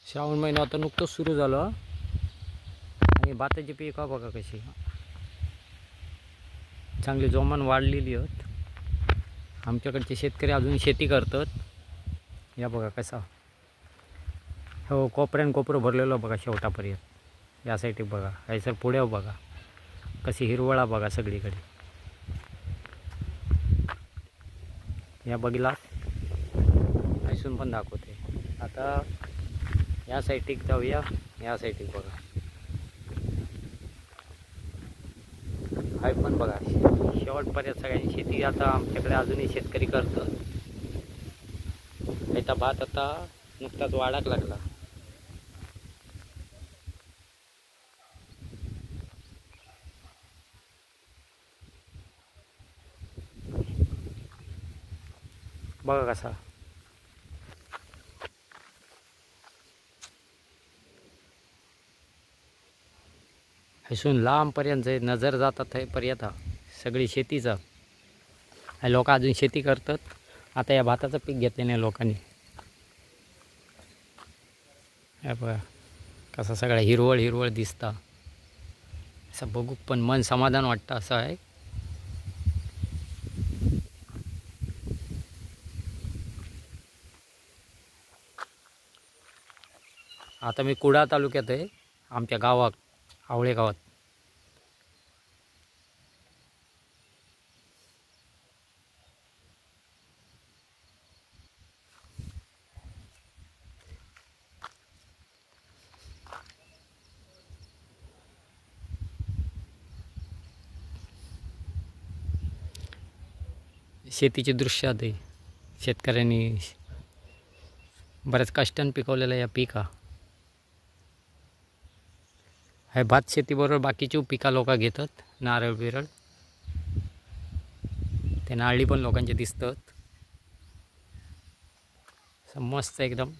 श्रावण महिना आता नुकतंच सुरू झालं आणि भाताची पिकं बघा कशी चांगली जोमान वाढलेली आहेत. आमच्याकडचे शेतकरी अजून शेती करतात. या बघा कसा हो कोपऱ्यान कोपरं भरलेलं बघा शेवटापर्यंत. या साईड बघा सर पुढे बघा कशी हिरवळा बघा सगळीकडे. या बघितला ऐसून पण दाखवते. आता या साईटिक जाऊया. या साईटिक बघा हाय पण बघा शेवटपर्यंत सगळ्यांनी शेती आता आमच्याकडे अजूनही शेतकरी करतात. याचा भात आता नुकताच वाढाक लागला. बघा कसा हसून लांबपर्यंत नजर जातात हे पर्यंत सगळी शेतीचा. लोक अजून शेती करतात. आता या भाताचं पीक घेतले नाही लोकांनी. हे बघा कसा सगळा हिरवळ हिरवळ दिसता. असं बघू पण मन समाधान वाटतं असं आहे. आता मी कुडाळ तालुक्यात आहे. आमच्या गावात आवळे गावात. शेतीचे दृश्य आहे. शेतकऱ्यांनी बऱ्याच कष्टाने पिकवलेलं या पिका. हे भात शेतीबरोबर बाकीची पिका लोक घेतात. नारळ बिरळ ते नारळी पण लोकांचे दिसतात. मस्त एकदम